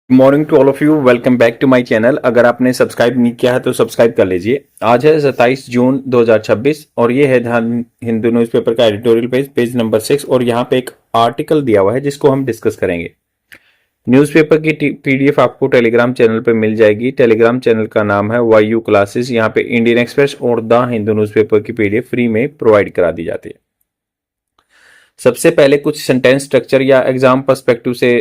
Morning to all of you. Welcome back to my channel. अगर आपने subscribe नहीं किया है तो सब्सक्राइब कर लीजिए। आज है 27 जून 2026 और ये है हिंदू न्यूज़पेपर का एडिटोरियल पेज नंबर 6 और यहाँ पे एक आर्टिकल दिया हुआ है जिसको हम डिस्कस करेंगे। न्यूज़पेपर की पीडीएफ आपको टेलीग्राम चैनल पे मिल जाएगी। टेलीग्राम चैनल का नाम है वाई क्लासेस। यहाँ पे इंडियन एक्सप्रेस और द हिंदू न्यूज़पेपर की पीडीएफ फ्री में प्रोवाइड करा दी जाती है। सबसे पहले कुछ सेंटेंस स्ट्रक्चर या एग्जाम पर्सपेक्टिव से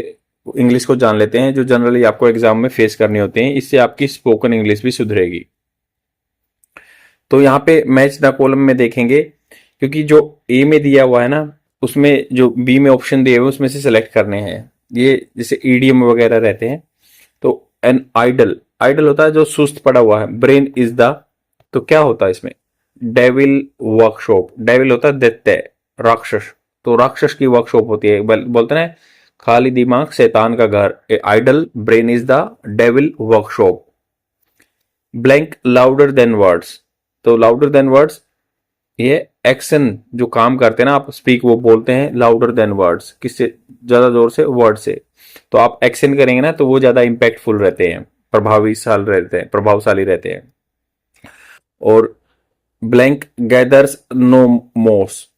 इंग्लिश को जान लेते हैं जो जनरली आपको एग्जाम में फेस करनी होती हैं। इससे आपकी स्पोकन इंग्लिश भी सुधरेगी। तो यहाँ पे मैच द कॉलम में देखेंगे क्योंकि जो ए में दिया हुआ है ना उसमें जो बी में ऑप्शन दिए हुए उसमें से सिलेक्ट करने हैं। ये जैसे ईडीएम वगैरह रहते हैं। तो एन आइडल, आइडल होता है जो सुस्त पड़ा हुआ है। ब्रेन इज द, तो क्या होता है इसमें? डेविल वर्कशॉप, डेविल होता है दैत्य, राक्षस, तो राक्षस की वर्कशॉप होती है। बोलते हैं खाली दिमाग शैतान का घर। A idle brain is the devil workshop. Blank louder than words, तो लाउडर देन वर्ड्स ये एक्शन जो काम करते हैं ना, आप स्पीक वो बोलते हैं लाउडर देन वर्ड्स, किससे ज्यादा जोर से? वर्ड से। तो आप एक्शन करेंगे ना तो वो ज्यादा इंपैक्टफुल रहते हैं, प्रभावशाली रहते हैं। और ब्लैंक गैदर्स नो मोस,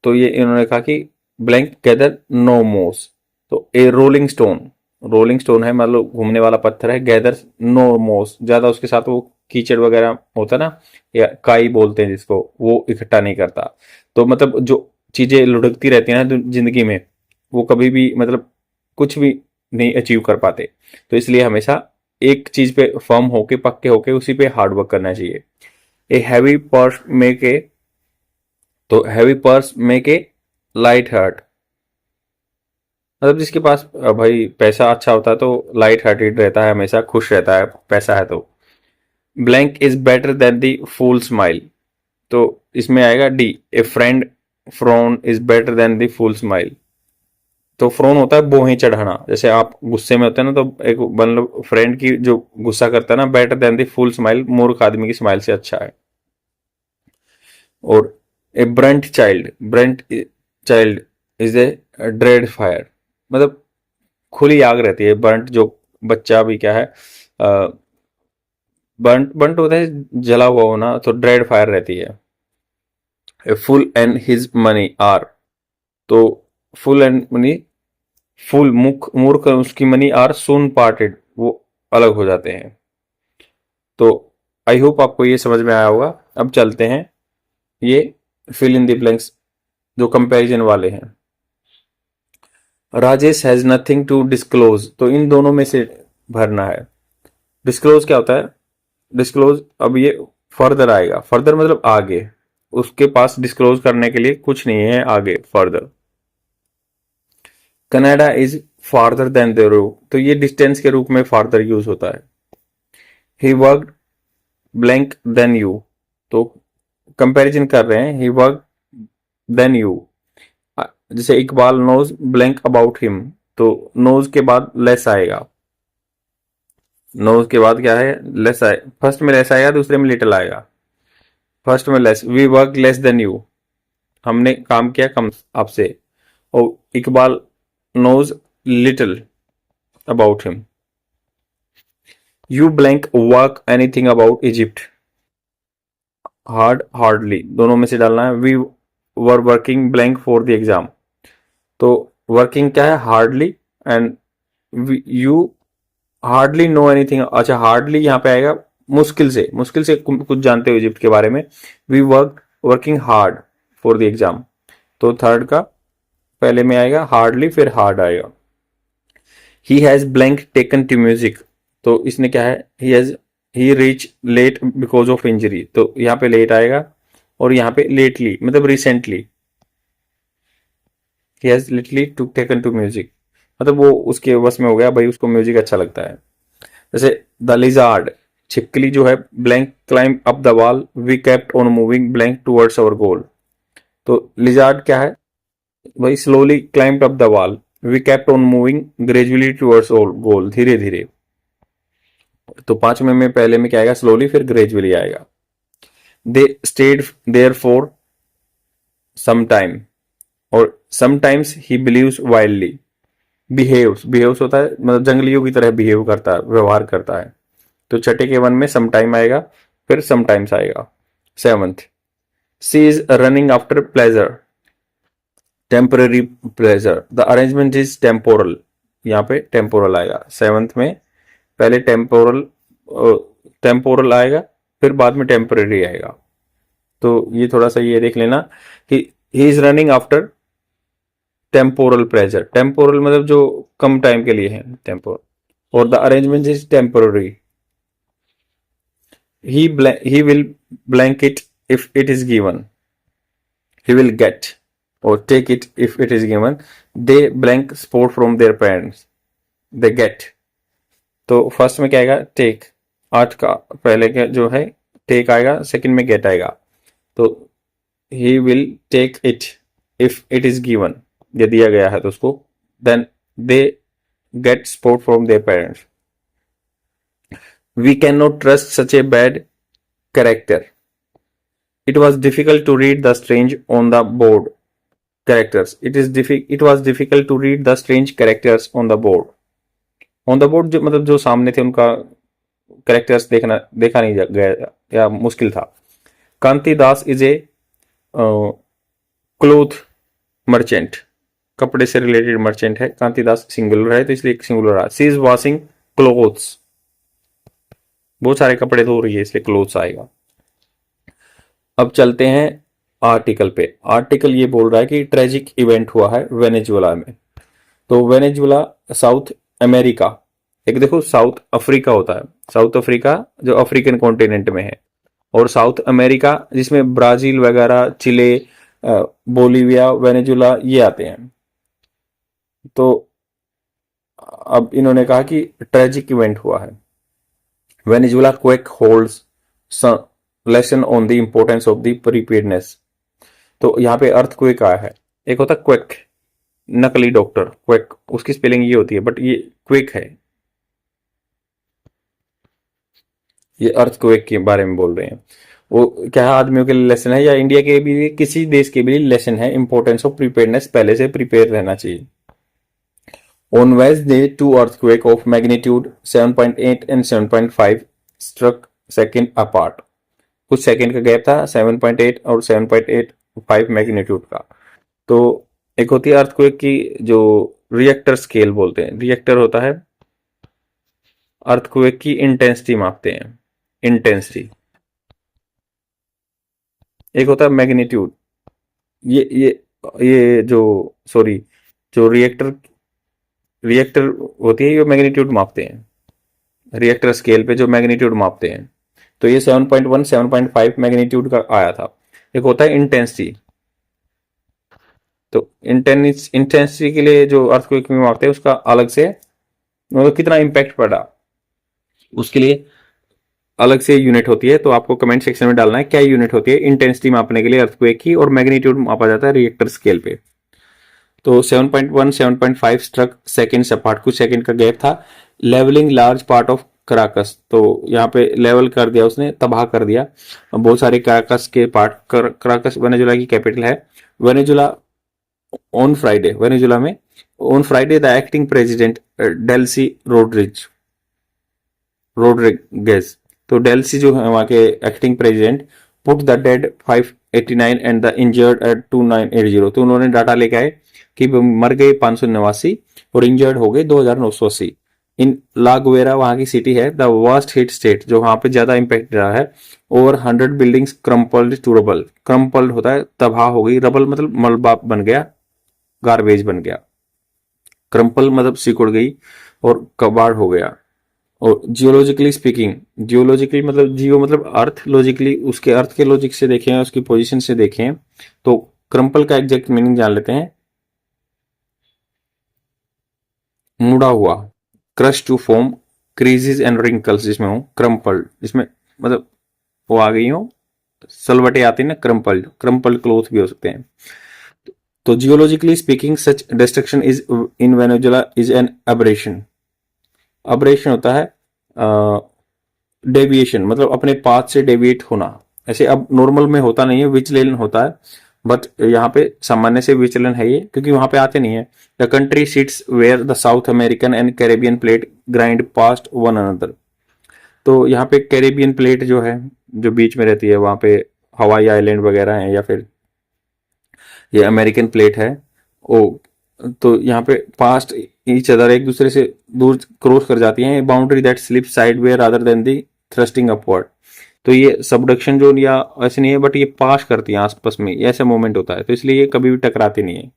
तो ये इन्होंने कहा कि ब्लैंक गैदर नो मोस। तो ए रोलिंग स्टोन, रोलिंग स्टोन है मतलब घूमने वाला पत्थर है। गैदर नो मोस, ज्यादा उसके साथ वो कीचड़ वगैरह होता है ना, या काई बोलते हैं जिसको, वो इकट्ठा नहीं करता। तो मतलब जो चीजें लुढ़कती रहती है ना जिंदगी में, वो कभी भी मतलब कुछ भी नहीं अचीव कर पाते। तो इसलिए हमेशा एक चीज पे फर्म होके, पक्के होके उसी पे हार्ड वर्क करना चाहिए। A heavy purse make a, तो heavy purse make a light heart, मतलब जिसके पास भाई पैसा अच्छा होता है तो लाइट हार्टेड रहता है, हमेशा खुश रहता है, पैसा है तो। Blank is better than the fool smile, तो इसमें आएगा D, a friend frown is better than the fool smile. तो फ्रोन होता है बोहे चढ़ाना, जैसे आप गुस्से में होते हैं ना तो एक मतलब फ्रेंड की जो गुस्सा करता है ना, better than the fool smile, मूर्ख आदमी की स्माइल से अच्छा है। और a burnt child is a dread fire, मतलब खुली आग रहती है। बर्ंट जो बच्चा भी क्या है, बर्ंट बर्ंट होता है जला हुआ होना, तो ड्रेड फायर रहती है। A fool and his money are, तो फुल एंड मनी, फुल मूर्ख उसकी मनी आर सून पार्टेड, वो अलग हो जाते हैं। तो आई होप आपको ये समझ में आया होगा। अब चलते हैं ये फिल इन द ब्लैंक्स जो कंपैरिजन वाले हैं। Rajesh has nothing to disclose, तो इन दोनों में से भरना है। डिस्क्लोज क्या होता है? डिस्क्लोज, अब ये फर्दर आएगा, फर्दर मतलब आगे, उसके पास डिस्क्लोज करने के लिए कुछ नहीं है आगे, further. Canada is farther than the रूप, तो ये डिस्टेंस के रूप में फार्दर यूज होता है। He work blank than you, तो कंपैरिजन कर रहे हैं, ही वर्क देन यू। जैसे Iqbal knows blank about him, तो नोज के बाद लेस आएगा। नोज के बाद क्या है? लेस आए, फर्स्ट में लेस आएगा, दूसरे में लिटिल आएगा। फर्स्ट में less, we work less than you, हमने काम किया कम आपसे। और Iqbal knows little about him. You blank work anything about Egypt, hard hardly, दोनों में से डालना है। We were working blank for the exam, तो वर्किंग क्या है? Hardly. And you hardly know anything, अच्छा हार्डली यहाँ पे आएगा मुश्किल से कुछ जानते हो इजिप्ट के बारे में। We working hard for the exam, तो थर्ड का पहले में आएगा हार्डली, फिर हार्ड आएगा। He has blank taken to music, तो इसने क्या है? He reach late because of injury, तो यहाँ पे लेट आएगा। और यहाँ पे लेटली मतलब recently, he has lately to taken to music, मतलब वो उसके वश में हो गया भाई, उसको म्यूजिक अच्छा लगता है। जैसे द लिजार्ड, छिपकली जो है, blank climb up the wall, we kept on moving blank towards our goal. तो लिजार्ड क्या है भाई? Slowly climb up the wall, we kept on moving gradually towards goal, धीरे धीरे। तो पांचवें में पहले में क्या आएगा? स्लोली, फिर ग्रेजुअली आएगा। They stayed there for some time, और sometimes he believes wildly, behaves, behaves होता है मतलब जंगलियों की तरह बिहेव करता है, व्यवहार करता है। तो छठे के वन में समटाइम आएगा, फिर समटाइम्स आएगा। Seventh, she is running after pleasure, temporary pleasure, the arrangement is temporal, यहाँ पे टेम्पोरल आएगा। सेवंथ में पहले टेम्पोरल टेम्पोरल आएगा, फिर बाद में टेम्पररी आएगा। तो ये थोड़ा सा ये देख लेना कि he is running after temporal pleasure, temporal मतलब जो कम टाइम के लिए है टेम्पोरल, और the arrangement is temporary. he will blank it if it is given, he will get or take it if it is given, they blank support from their parents, they get। तो first में क्या आएगा, take, आठ का पहले का जो है टेक आएगा, सेकंड में गेट आएगा। तो he will take it if it is given, ये दिया गया है तो उसको, then they get support from their parents. We can not trust such a bad character, it was difficult to read the strange on the board characters, it was difficult to read the strange characters on the board, on the board जो मतलब जो सामने थे उनका characters देखा नहीं गया या मुश्किल था। कांति दास इज ए क्लोथ मर्चेंट, कपड़े से रिलेटेड मर्चेंट है, कांति दास सिंगुलर है तो इसलिए सिंगुलर रहा। सी इज वॉशिंग क्लोथ्स, बहुत सारे कपड़े धो रही है इसलिए क्लोथ्स आएगा। अब चलते हैं आर्टिकल पे। आर्टिकल ये बोल रहा है कि ट्रेजिक इवेंट हुआ है वेनेजुएला में। तो वेनेजुएला साउथ अमेरिका, एक देखो साउथ अफ्रीका होता है, साउथ अफ्रीका जो अफ्रीकन कॉन्टिनेंट में है, और साउथ अमेरिका जिसमें ब्राजील वगैरह, चिले, बोलीविया, वेनेजुएला ये आते हैं। तो अब इन्होंने कहा कि ट्रेजिक इवेंट हुआ है। Venezuela quake holds lesson on the importance of the preparedness. तो यहाँ पे अर्थक्वेक आया है, एक होता है क्वेक, नकली डॉक्टर, क्वेक उसकी स्पेलिंग ये होती है बट ये क्वेक है, ये अर्थक्वेक के बारे में बोल रहे हैं। वो क्या है, आदमियों के लिए लेसन है या इंडिया के भी, किसी देश के भी लेसन है, इंपोर्टेंस ऑफ प्रिपेयरनेस, पहले से प्रिपेयर रहना चाहिए। On Wednesday two earthquake of magnitude 7.8 and 7.5 struck second apart, कुछ सेकंड का गैप था 7.8 और 7.85 मैग्नीट्यूड का। तो एक होती है अर्थक्वेक की जो रिएक्टर स्केल बोलते हैं, रिएक्टर होता है अर्थक्वेक की इंटेंसिटी मापते हैं, इंटेंसिटी। एक होता है मैग्नीट्यूड, ये जो सॉरी जो रिएक्टर होती है ये मैग्नीट्यूड मापते हैं, रिएक्टर स्केल पे जो मैग्नीट्यूड मापते हैं। तो ये 7.1 7.5 मैग्नीट्यूड का आया था। एक होता है इंटेंसिटी, तो इंटेंसिटी के लिए जो अर्थक्वेक में मापते हैं उसका अलग से, मतलब कितना इंपैक्ट पड़ा उसके लिए अलग से यूनिट होती है। तो आपको कमेंट सेक्शन में डालना है क्या यूनिट होती है इंटेंसिटी मापने के लिए अर्थक्वेक की, और मैग्नीट्यूड मापा जाता है रिएक्टर स्केल पे। तो 7.1 7.5 स्ट्रक सेकेंड अपार्ट, कुछ सेकंड का गैप था। Levelling large part of Caracas, तो यहाँ पे लेवल कर दिया उसने, तबाह कर दिया बहुत सारे कराकस के पार्ट। कराकस वेनेजुएला की कैपिटल है। वेनेजुएला ऑन फ्राइडे, वेनेजुएला में on Friday the acting president Delsey Rodriguez, तो डेल्सी जो है वहां के acting president, put the dead 589 and the injured at 2980, तो उन्होंने डाटा लेके आए कि मर गए 589 और इंजर्ड हो गए 2980। इन लागुएरा वहां की सिटी है, द वर्स्ट हिट स्टेट, जो वहां पे ज्यादा इंपैक्ट रहा है। Over 100 buildings crumpled to rubble, crumpled होता है तबाह हो गई, रबल मतलब मलबा बन गया, गार्बेज बन गया, क्रम्पल मतलब सिकुड़ गई और कबाड़ हो गया। और जियोलॉजिकली स्पीकिंग, जियोलॉजिकली मतलब जियो मतलब अर्थ, लॉजिकली उसके अर्थ के लॉजिक से देखें, उसकी पोजीशन से देखें, तो क्रम्पल का एग्जैक्ट मीनिंग जान लेते हैं। मुड़ा हुआ, crush to form creases and wrinkles, जिसमें हो क्रम्पल्ड, जिसमें मतलब वो आ गई हो सलवटे आती है ना, क्रम्पल्ड क्लोथ भी हो सकते हैं। तो geologically speaking such destruction is in Venezuela is an aberration, aberration होता है डेविएशन, मतलब अपने पाथ से डेविएट होना। ऐसे अब नॉर्मल में होता नहीं है, विचलन होता है, बट यहाँ पे सामान्य से विचलन है ये, क्योंकि वहां पे आते नहीं है। The country sits where the South American and Caribbean plate grind past one another. तो यहाँ पे कैरेबियन प्लेट जो है, जो बीच में रहती है, वहां पे हवाई आइलैंड वगैरह है, या फिर ये अमेरिकन प्लेट है ओ, तो यहाँ पे पास्ट ईच अदर, एक दूसरे से दूर क्रॉस कर जाती हैं। Boundary that slip sideway rather than the thrusting upward. तो ये सबडक्शन जोन या ऐसे नहीं है, बट ये पास करती है आसपास में, ये ऐसा मूवमेंट होता है, तो इसलिए ये कभी भी टकराती नहीं है।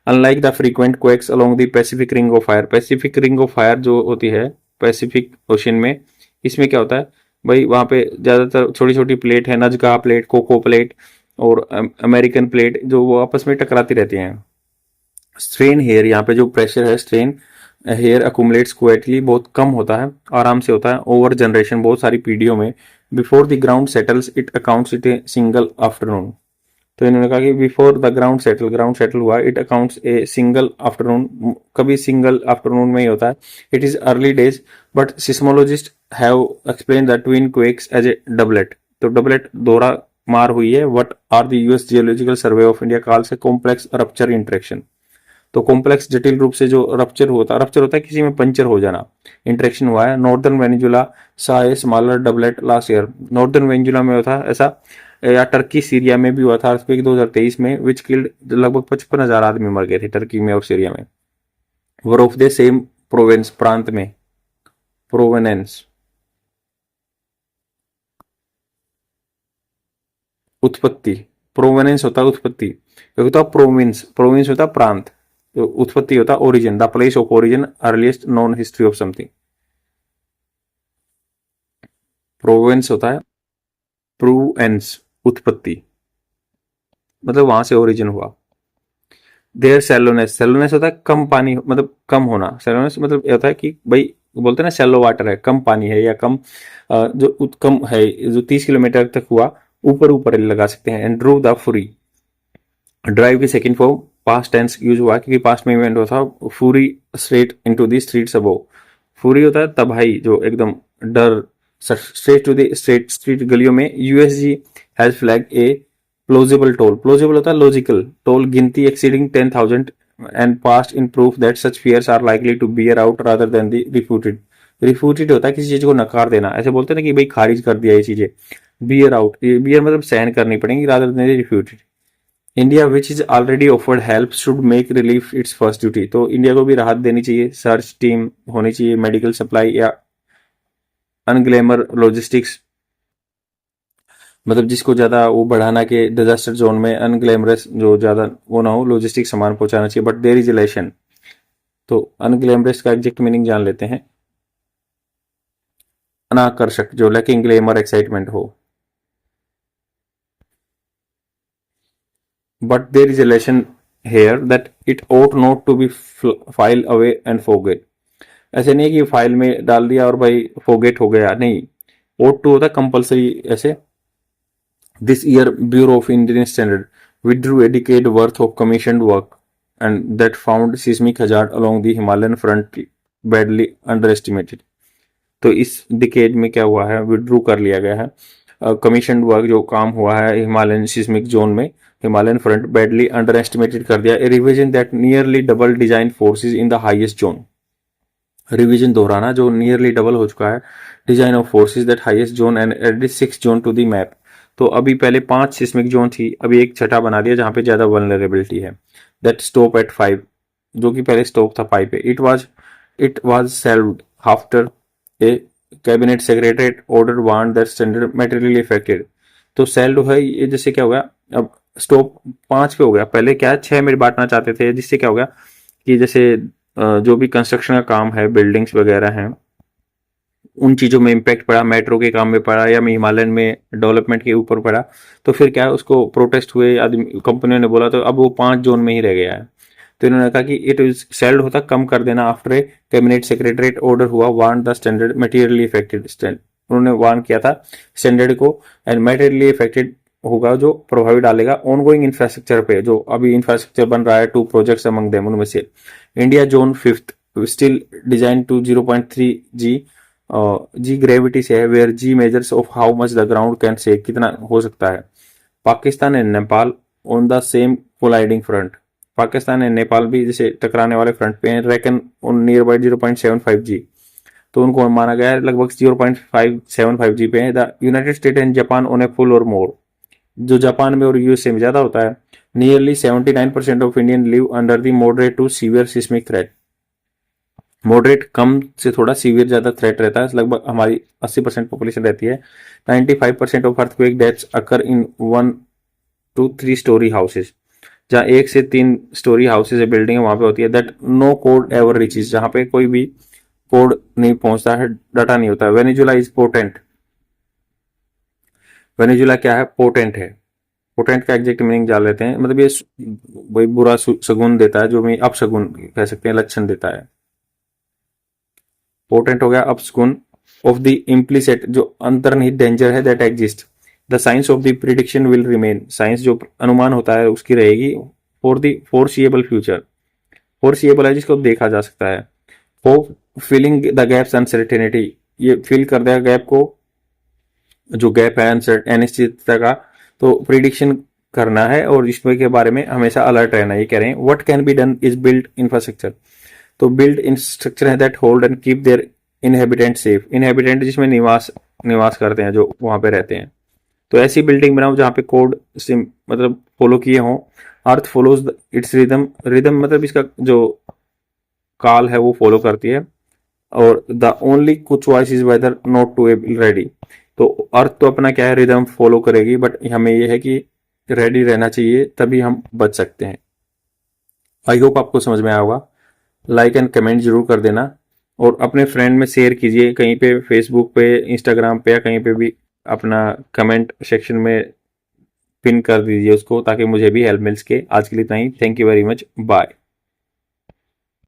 Unlike the frequent quakes along the Pacific ring of fire, Pacific ring of fire जो होती है पैसिफिक ओशन में, इसमें क्या होता है भाई, वहां पे ज्यादातर छोटी छोटी प्लेट है, नजगा प्लेट, कोको प्लेट और अमेरिकन प्लेट, जो वो आपस में टकराती रहती हैं। स्ट्रेन हेयर, यहाँ पे जो प्रेशर है, स्ट्रेन हेयर अकुमुलेट्स क्वाइटली, बहुत कम होता है, आराम से होता है, ओवर जनरेशन, बहुत सारी पीढ़ियों में। Before the ground settles it accounts it a single afternoon. तो इन्होंने कहा कि बिफोर द ग्राउंड सेटल हुआ, it accounts a single afternoon, कभी सिंगल आफ्टरनून में ही होता है। It is early days, but seismologist have explain the twin quakes as a doublet. तो डबलेट दोहरा मार हुई है। What are the US Geological Survey of India calls a complex rupture interaction. तो कॉम्प्लेक्स जटिल रूप से जो रप्चर होता है किसी में पंचर हो जाना, इंटरेक्शन हुआ है। Northern Venezuela saw a smaller doublet last year, northern Venezuela में हुआ था ऐसा, या टर्की सीरिया में भी हुआ था अर्थक्वेक 2023 में, विच किल्ड लगभग 55,000 आदमी मर गए थे टर्की में और सीरिया में। वर ऑफ द सेम प्रोवेंस, प्रांत में, प्रोवेनेंस, उत्पत्ति, प्रोवेनेंस होता है उत्पत्ति, होता प्रोविंस, प्रोविंस होता प्रांत, तो उत्पत्ति होता origin, the place of origin, earliest known history of something. Provence होता है प्रूएंस, उत्पत्ति, मतलब वहां से ओरिजिन हुआ। देयर सेलोनेस, सेलोनेस होता है कम पानी, मतलब कम होना। सेलोनेस मतलब ये होता है कि भाई बोलते हैं ना सेलो वाटर है, कम पानी है, या कम जो कम है, जो 30 किलोमीटर तक हुआ, ऊपर ऊपर लगा सकते हैं। And drew the fury, drive की second form past tense use हुआ क्योंकि पास्ट में इवेंट होता था। Fury straight into the streets above, fury होता है तबाही, जो एकदम डर, straight to the straight, street गलियों में। USG has flag a plausible toll, plausible होता है लॉजिकल, टोल गिनती exceeding 10,000 and past in proof that such fierce are likely to bear out rather then the refuted. Refuted होता है किसी चीज को नकार देना, ऐसे बोलते हैं ना कि भाई खारिज कर दिया ये चीजें। बियर आउट, बियर मतलब सहन करनी पड़ेगी, rather than refuted. India which is already offered help should make relief it's first duty, तो इंडिया को भी राहत देनी चाहिए, सर्च टीम होनी चाहिए, मेडिकल सप्लाई या अनग्लैमर लॉजिस्टिक्स, मतलब जिसको ज्यादा वो बढ़ाना के डिजास्टर जोन में अनग्लैमरस जो ज्यादा वो ना हो, लॉजिस्टिक सामान पहुंचाना चाहिए। बट देयर इज इलेशन, तो अनग्लैमरस का एग्जैक्ट मीनिंग जान लेते हैं, अनाकर्षक, जो लैकिंग ग्लैमर एक्साइटमेंट हो। But there is elation here that it ought not to be file away and forget. ऐसे नहीं है कि फाइल में डाल दिया और भाई फॉरगेट हो गया, नहीं, ought टू होता है कंपल्सरी। ऐसे this year Bureau of Indian Standard withdrew a decade worth of commissioned work and that found seismic hazard along the Himalayan front badly underestimated। तो इस डिकेड में क्या हुआ है, विड्रू कर लिया गया है कमीशन वर्क, जो काम हुआ है हिमालयन सिस्मिक जोन में, Himalayan front badly underestimated कर दिया। A revision that nearly double design forces in the highest zone, revision दोहराना जो नियरली डबल हो चुका है design of forces that highest zone and added 6 zone to the map. तो अभी पहले 5 सिस्मिक जोन थी, अभी एक छठा बना दिया जहां पे ज्यादा वल्नरेबिलिटी है। दैट स्टॉप एट 5, जो कि पहले स्टॉप था 5 पे। It was shelved after a cabinet secretariat order warn that standard materially affected. तो सेल्व है ये, जैसे क्या हो गया, अब स्टॉप 5 पे हो गया, पहले क्या 6 में बांटना चाहते थे, जिससे क्या हो गया कि जैसे जो भी कंस्ट्रक्शन का काम है, बिल्डिंग्स वगैरह हैं, उन चीजों में इम्पैक्ट पड़ा, मेट्रो के काम में पड़ा या हिमालयन में डेवलपमेंट के ऊपर पड़ा। तो फिर क्या है, उसको प्रोटेस्ट हुए आदमी, कंपनियों ने बोला, तो अब वो 5 जोन में ही रह गया है। तो इन्होंने कहा कि इट इज सेल्ड होता कम कर देना after a cabinet secretariat order हुआ warn the standard materially affected. उन्होंने वार्न किया था स्टैंडर्ड को, एंड मटेरियली इफेक्टेड होगा जो प्रभावी डालेगा ऑनगोइंग इंफ्रास्ट्रक्चर पे, जो अभी इंफ्रास्ट्रक्चर बन रहा है। 2 प्रोजेक्ट्स अमंग देम, उनमें से India zone 5th still design to 0.3 G gravity से है, where G measures of how much the ground can से, कितना हो सकता है। Pakistan and Nepal on the same colliding front. Pakistan and Nepal भी जैसे टकराने वाले फ्रंट पे हैं, reckon on nearby 0.75 G, तो उनको माना गया है लगभग 0.575 जी पे है। The United state and Japan on a full और मोर, जो जापान में और यूएसए में ज्यादा होता है। Nearly 79% of Indian live under the moderate to severe seismic threat. Moderate कम से थोड़ा, सीवियर ज्यादा थ्रेट रहता है, लगभग हमारी 80% पॉपुलेशन रहती है। 95% of earthquake deaths occur in 1 to 3 story houses, जहाँ 1 से 3 स्टोरी हाउसेज बिल्डिंग है वहां पे होती है। That no code ever reaches, जहां पे कोई भी कोड नहीं पहुंचता है, डाटा नहीं होता है। Venezuela is potent. वेनेजुला क्या है? पोटेंट है। पोटेंट का एग्जैक्ट मीनिंग जान लेते हैं। मतलब ये वही बुरा शगुन देता है, जो मैं अपशगुन कह सकते हैं, लक्षण देता है। पोटेंट हो गया अपशगुन। ऑफ द इम्प्लीसेट, जो अंतर्निहित डेंजर है, that exist. The science of the prediction will remain, science जो अनुमान होता है उसकी रहेगी। For the foreseeable future, foreseeable है जिसको देखा जा सकता है। For filling the gaps uncertainty, ये फिल कर देगा गैप को, जो गैप है अनिश्चितता का, तो प्रिडिक्शन करना है और इसमें के बारे में हमेशा अलर्ट रहना। ये कह रहे हैं what can be done is build infrastructure, तो बिल्ड इंफ्रास्ट्रक्चर है that hold and keep their inhabitant safe. Inhabitant जिसमें निवास करते हैं, जो वहां पे रहते हैं, तो ऐसी बिल्डिंग बनाओ जहां पे कोड मतलब फॉलो किए हों। अर्थ फॉलोज इट्स रिदम, रिदम मतलब इसका जो काल है वो फॉलो करती है। और द ओनली कुछ voice is whether not to ready, तो अर्थ तो अपना क्या है, रिदम फॉलो करेगी, बट हमें यह है कि रेडी रहना चाहिए, तभी हम बच सकते हैं। आई होप आपको समझ में आया होगा। लाइक एंड कमेंट जरूर कर देना और अपने फ्रेंड में शेयर कीजिए, कहीं पे फेसबुक पे, इंस्टाग्राम पे या कहीं पे भी अपना कमेंट सेक्शन में पिन कर दीजिए उसको, ताकि मुझे भी हेल्प मिल सके। आज के लिए इतना ही। Thank you very much, bye.